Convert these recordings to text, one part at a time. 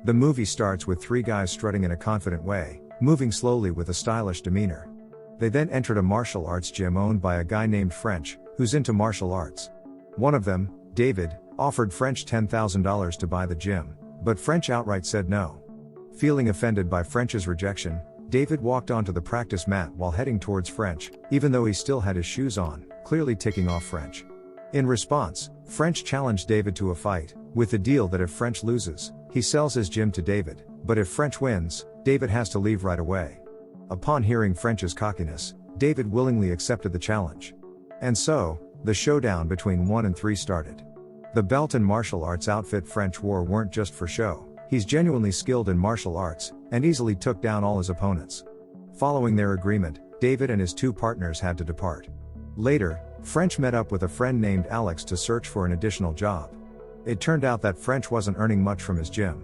The movie starts with three guys strutting in a confident way, moving slowly with a stylish demeanor. They then entered a martial arts gym owned by a guy named French, who's into martial arts. One of them, David, offered French $10,000 to buy the gym, but French outright said no. Feeling offended by French's rejection, David walked onto the practice mat while heading towards French, even though he still had his shoes on, clearly ticking off French. In response, French challenged David to a fight, with the deal that if French loses, he sells his gym to David, but if French wins, David has to leave right away. Upon hearing French's cockiness, David willingly accepted the challenge. And so, the showdown between 1 and 3 started. The belt and martial arts outfit French wore weren't just for show. He's genuinely skilled in martial arts, and easily took down all his opponents. Following their agreement, David and his two partners had to depart. Later, French met up with a friend named Alex to search for an additional job. It turned out that French wasn't earning much from his gym.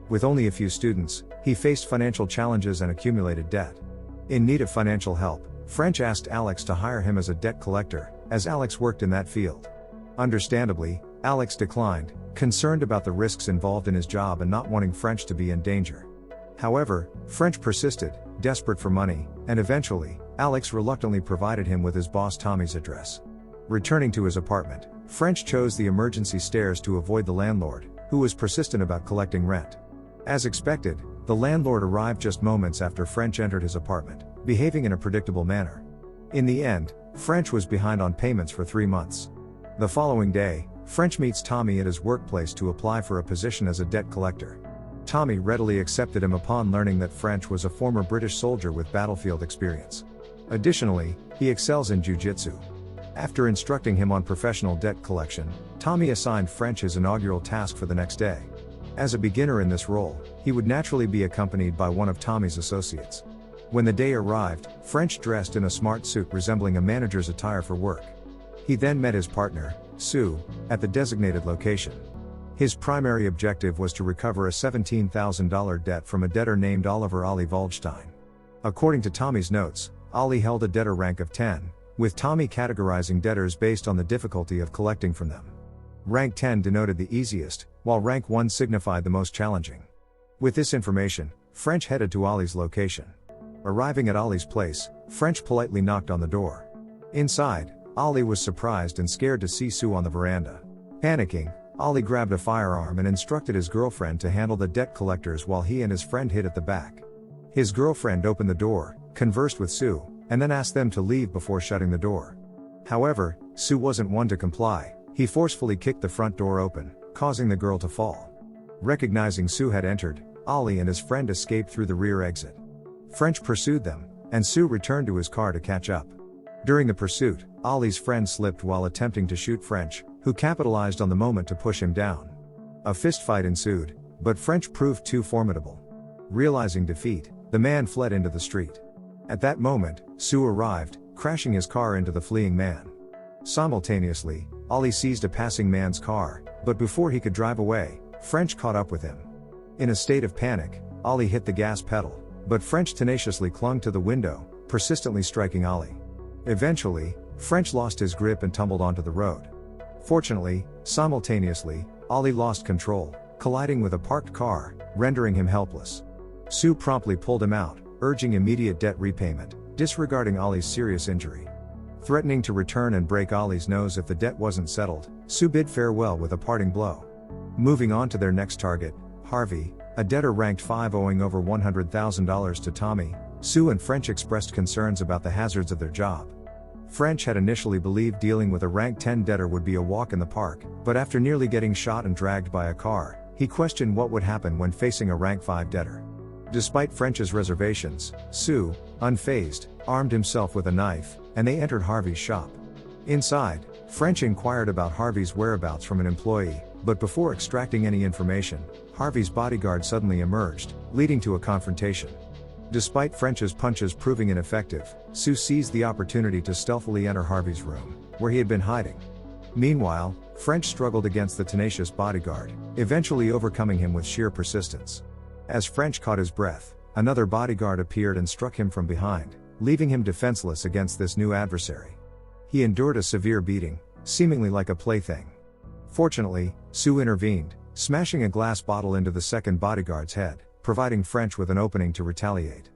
With only a few students, he faced financial challenges and accumulated debt. In need of financial help, French asked Alex to hire him as a debt collector, as Alex worked in that field. Understandably, Alex declined, concerned about the risks involved in his job and not wanting French to be in danger. However, French persisted, desperate for money, and eventually, Alex reluctantly provided him with his boss Tommy's address. Returning to his apartment, French chose the emergency stairs to avoid the landlord, who was persistent about collecting rent. As expected, the landlord arrived just moments after French entered his apartment, behaving in a predictable manner. In the end, French was behind on payments for 3 months. The following day, French meets Tommy at his workplace to apply for a position as a debt collector. Tommy readily accepted him upon learning that French was a former British soldier with battlefield experience. Additionally, he excels in jiu-jitsu. After instructing him on professional debt collection, Tommy assigned French his inaugural task for the next day. As a beginner in this role, he would naturally be accompanied by one of Tommy's associates. When the day arrived, French dressed in a smart suit resembling a manager's attire for work. He then met his partner, Sue, at the designated location. His primary objective was to recover a $17,000 debt from a debtor named Oliver Ali Waldstein. According to Tommy's notes, Ali held a debtor rank of 10, with Tommy categorizing debtors based on the difficulty of collecting from them. Rank 10 denoted the easiest, while rank 1 signified the most challenging. With this information, French headed to Ali's location. Arriving at Ali's place, French politely knocked on the door. Inside, Ali was surprised and scared to see Sue on the veranda. Panicking, Ali grabbed a firearm and instructed his girlfriend to handle the debt collectors while he and his friend hid at the back. His girlfriend opened the door, conversed with Sue, and then asked them to leave before shutting the door. However, Sue wasn't one to comply. He forcefully kicked the front door open, causing the girl to fall. Recognizing Sue had entered, Ali and his friend escaped through the rear exit. French pursued them, and Sue returned to his car to catch up. During the pursuit, Ali's friend slipped while attempting to shoot French, who capitalized on the moment to push him down. A fistfight ensued, but French proved too formidable. Realizing defeat, the man fled into the street. At that moment, Sue arrived, crashing his car into the fleeing man. Simultaneously, Ali seized a passing man's car, but before he could drive away, French caught up with him. In a state of panic, Ali hit the gas pedal, but French tenaciously clung to the window, persistently striking Ali. Eventually, French lost his grip and tumbled onto the road. Fortunately, simultaneously, Ali lost control, colliding with a parked car, rendering him helpless. Sue promptly pulled him out, urging immediate debt repayment, disregarding Ali's serious injury. Threatening to return and break Ali's nose if the debt wasn't settled, Sue bid farewell with a parting blow. Moving on to their next target, Harvey, a debtor ranked 5 owing over $100,000 to Tommy. Sue and French expressed concerns about the hazards of their job. French had initially believed dealing with a rank 10 debtor would be a walk in the park, but after nearly getting shot and dragged by a car, he questioned what would happen when facing a rank 5 debtor. Despite French's reservations, Sue, unfazed, armed himself with a knife, and they entered Harvey's shop. Inside, French inquired about Harvey's whereabouts from an employee, but before extracting any information, Harvey's bodyguard suddenly emerged, leading to a confrontation. Despite French's punches proving ineffective, Sue seized the opportunity to stealthily enter Harvey's room, where he had been hiding. Meanwhile, French struggled against the tenacious bodyguard, eventually overcoming him with sheer persistence. As French caught his breath, another bodyguard appeared and struck him from behind, leaving him defenseless against this new adversary. He endured a severe beating, seemingly like a plaything. Fortunately, Sue intervened, smashing a glass bottle into the second bodyguard's head, providing French with an opening to retaliate.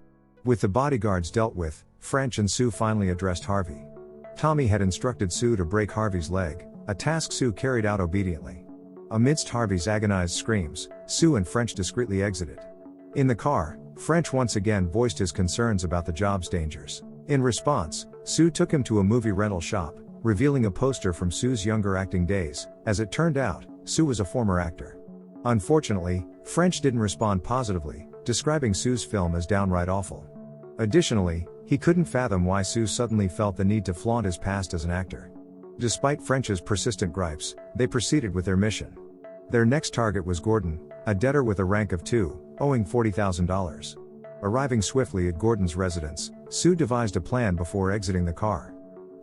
With the bodyguards dealt with, French and Sue finally addressed Harvey. Tommy had instructed Sue to break Harvey's leg, a task Sue carried out obediently. Amidst Harvey's agonized screams, Sue and French discreetly exited. In the car, French once again voiced his concerns about the job's dangers. In response, Sue took him to a movie rental shop, revealing a poster from Sue's younger acting days. As it turned out, Sue was a former actor. Unfortunately, French didn't respond positively, describing Sue's film as downright awful. Additionally, he couldn't fathom why Sue suddenly felt the need to flaunt his past as an actor. Despite French's persistent gripes, they proceeded with their mission. Their next target was Gordon, a debtor with a rank of 2, owing $40,000. Arriving swiftly at Gordon's residence, Sue devised a plan before exiting the car.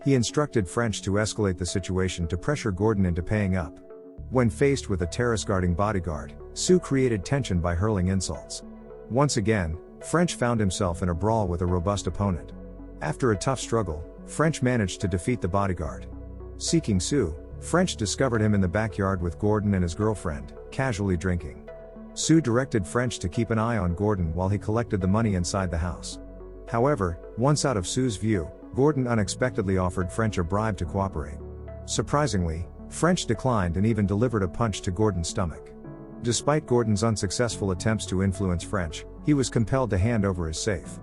He instructed French to escalate the situation to pressure Gordon into paying up. When faced with a terrace-guarding bodyguard, Sue created tension by hurling insults. Once again, French found himself in a brawl with a robust opponent. After a tough struggle, French managed to defeat the bodyguard. Seeking Sue, French discovered him in the backyard with Gordon and his girlfriend, casually drinking. Sue directed French to keep an eye on Gordon while he collected the money inside the house. However, once out of Sue's view, Gordon unexpectedly offered French a bribe to cooperate. Surprisingly, French declined and even delivered a punch to Gordon's stomach. Despite Gordon's unsuccessful attempts to influence French, he was compelled to hand over his safe.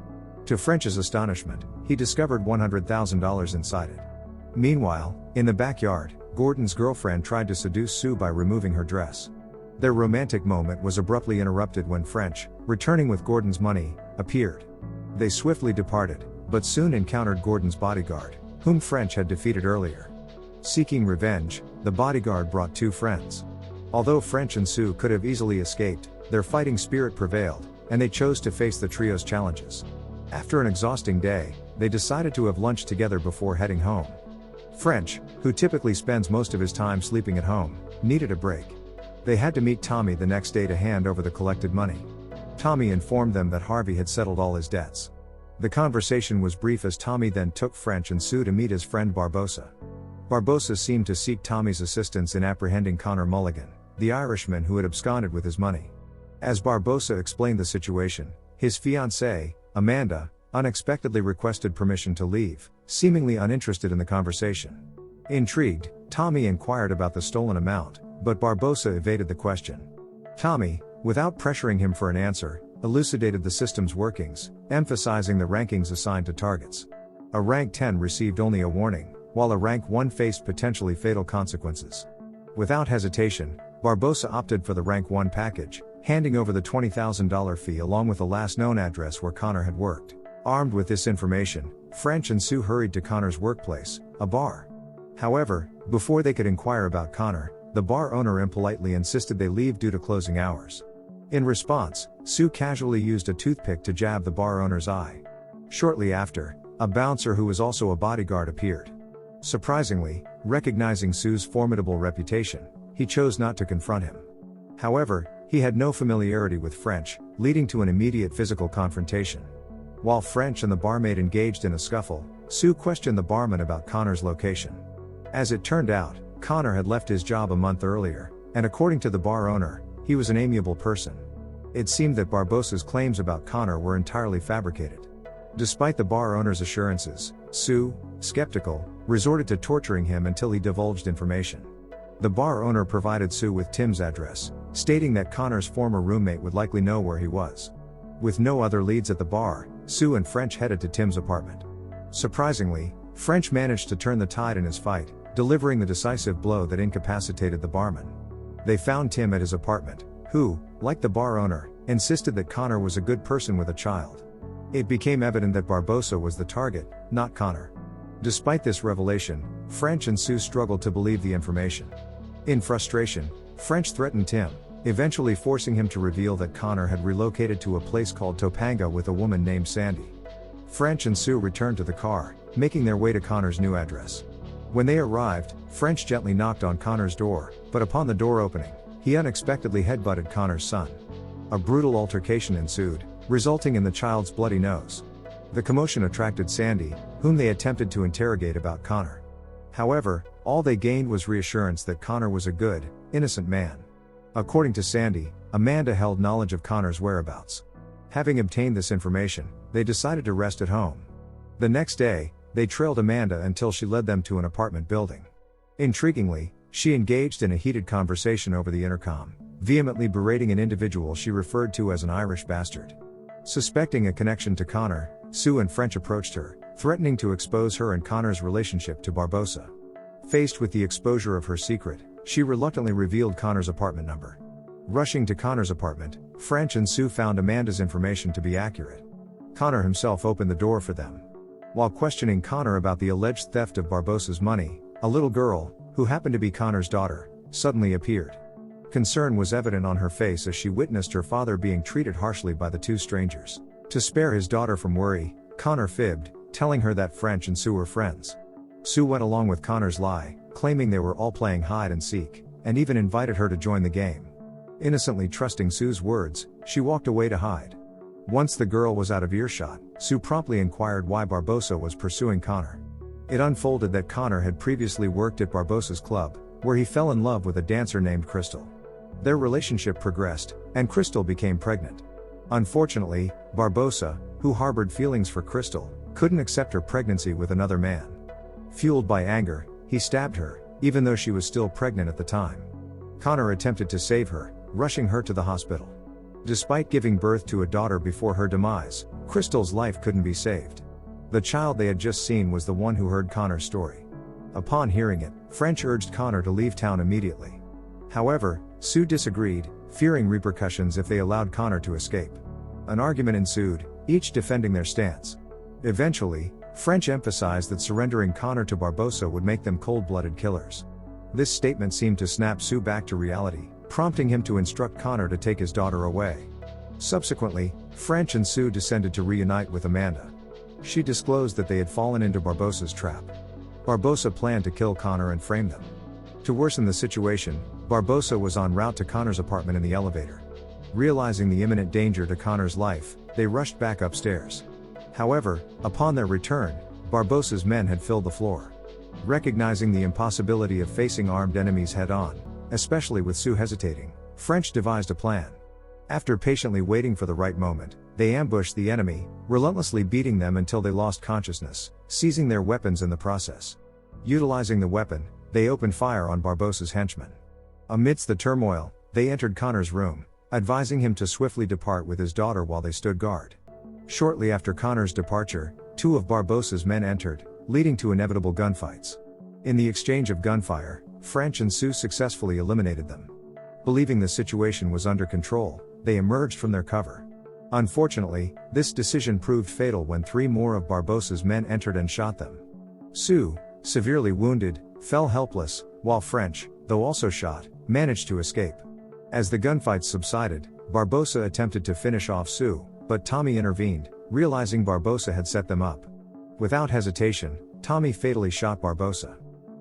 To French's astonishment, he discovered $100,000 inside it. Meanwhile, in the backyard, Gordon's girlfriend tried to seduce Sue by removing her dress. Their romantic moment was abruptly interrupted when French, returning with Gordon's money, appeared. They swiftly departed, but soon encountered Gordon's bodyguard, whom French had defeated earlier. Seeking revenge, the bodyguard brought 2 friends. Although French and Sue could have easily escaped, their fighting spirit prevailed, and they chose to face the trio's challenges. After an exhausting day, they decided to have lunch together before heading home. French, who typically spends most of his time sleeping at home, needed a break. They had to meet Tommy the next day to hand over the collected money. Tommy informed them that Harvey had settled all his debts. The conversation was brief as Tommy then took French and Sue to meet his friend Barbosa. Barbosa seemed to seek Tommy's assistance in apprehending Connor Mulligan, the Irishman who had absconded with his money. As Barbosa explained the situation, his fiancée, Amanda, unexpectedly requested permission to leave, seemingly uninterested in the conversation. Intrigued, Tommy inquired about the stolen amount, but Barbosa evaded the question. Tommy, without pressuring him for an answer, elucidated the system's workings, emphasizing the rankings assigned to targets. A rank 10 received only a warning, while a rank 1 faced potentially fatal consequences. Without hesitation, Barbosa opted for the rank 1 package, handing over the $20,000 fee along with the last known address where Connor had worked. Armed with this information, French and Sue hurried to Connor's workplace, a bar. However, before they could inquire about Connor, the bar owner impolitely insisted they leave due to closing hours. In response, Sue casually used a toothpick to jab the bar owner's eye. Shortly after, a bouncer who was also a bodyguard appeared. Surprisingly, recognizing Sue's formidable reputation, he chose not to confront him. However, he had no familiarity with French, leading to an immediate physical confrontation. While French and the barmaid engaged in a scuffle, Sue questioned the barman about Connor's location. As it turned out, Connor had left his job a month earlier, and according to the bar owner, he was an amiable person. It seemed that Barbosa's claims about Connor were entirely fabricated. Despite the bar owner's assurances, Sue, skeptical, resorted to torturing him until he divulged information. The bar owner provided Sue with Tim's address, stating that Connor's former roommate would likely know where he was. With no other leads at the bar, Sue and French headed to Tim's apartment. Surprisingly, French managed to turn the tide in his fight, delivering the decisive blow that incapacitated the barman. They found Tim at his apartment, who, like the bar owner, insisted that Connor was a good person with a child. It became evident that Barbosa was the target, not Connor. Despite this revelation, French and Sue struggled to believe the information. In frustration, French threatened Tim, eventually forcing him to reveal that Connor had relocated to a place called Topanga with a woman named Sandy. French and Sue returned to the car, making their way to Connor's new address. When they arrived, French gently knocked on Connor's door, but upon the door opening, he unexpectedly headbutted Connor's son. A brutal altercation ensued, resulting in the child's bloody nose. The commotion attracted Sandy, whom they attempted to interrogate about Connor. However, all they gained was reassurance that Connor was a good, innocent man. According to Sandy, Amanda held knowledge of Connor's whereabouts. Having obtained this information, they decided to rest at home. The next day, they trailed Amanda until she led them to an apartment building. Intriguingly, she engaged in a heated conversation over the intercom, vehemently berating an individual she referred to as an Irish bastard. Suspecting a connection to Connor, Sue and French approached her, threatening to expose her and Connor's relationship to Barbosa. Faced with the exposure of her secret, she reluctantly revealed Connor's apartment number. Rushing to Connor's apartment, French and Sue found Amanda's information to be accurate. Connor himself opened the door for them. While questioning Connor about the alleged theft of Barbosa's money, a little girl, who happened to be Connor's daughter, suddenly appeared. Concern was evident on her face as she witnessed her father being treated harshly by the two strangers. To spare his daughter from worry, Connor fibbed, telling her that French and Sue were friends. Sue went along with Connor's lie, claiming they were all playing hide and seek, and even invited her to join the game. Innocently trusting Sue's words, she walked away to hide. Once the girl was out of earshot, Sue promptly inquired why Barbosa was pursuing Connor. It unfolded that Connor had previously worked at Barbosa's club, where he fell in love with a dancer named Crystal. Their relationship progressed, and Crystal became pregnant. Unfortunately, Barbosa, who harbored feelings for Crystal, couldn't accept her pregnancy with another man. Fueled by anger, he stabbed her, even though she was still pregnant at the time. Connor attempted to save her, rushing her to the hospital. Despite giving birth to a daughter before her demise, Crystal's life couldn't be saved. The child they had just seen was the one who heard Connor's story. Upon hearing it, French urged Connor to leave town immediately. However, Sue disagreed, fearing repercussions if they allowed Connor to escape. An argument ensued, each defending their stance. Eventually, French emphasized that surrendering Connor to Barbosa would make them cold-blooded killers. This statement seemed to snap Sue back to reality, prompting him to instruct Connor to take his daughter away. Subsequently, French and Sue descended to reunite with Amanda. She disclosed that they had fallen into Barbosa's trap. Barbosa planned to kill Connor and frame them. To worsen the situation, Barbosa was en route to Connor's apartment in the elevator. Realizing the imminent danger to Connor's life, they rushed back upstairs. However, upon their return, Barbosa's men had filled the floor. Recognizing the impossibility of facing armed enemies head-on, especially with Sue hesitating, French devised a plan. After patiently waiting for the right moment, they ambushed the enemy, relentlessly beating them until they lost consciousness, seizing their weapons in the process. Utilizing the weapon, they opened fire on Barbosa's henchmen. Amidst the turmoil, they entered Connor's room, advising him to swiftly depart with his daughter while they stood guard. Shortly after Connor's departure, two of Barbosa's men entered, leading to inevitable gunfights. In the exchange of gunfire, French and Sue successfully eliminated them. Believing the situation was under control, they emerged from their cover. Unfortunately, this decision proved fatal when three more of Barbosa's men entered and shot them. Sue, severely wounded, fell helpless, while French, though also shot, managed to escape. As the gunfights subsided, Barbosa attempted to finish off Sue, but Tommy intervened, realizing Barbosa had set them up. Without hesitation, Tommy fatally shot Barbosa.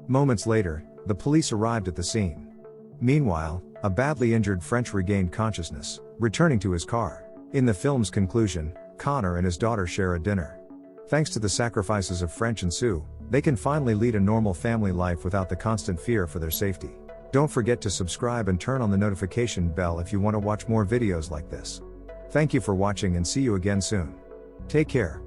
Moments later, the police arrived at the scene. Meanwhile, a badly injured French regained consciousness, returning to his car. In the film's conclusion, Connor and his daughter share a dinner. Thanks to the sacrifices of French and Sue, they can finally lead a normal family life without the constant fear for their safety. Don't forget to subscribe and turn on the notification bell if you want to watch more videos like this. Thank you for watching and see you again soon. Take care.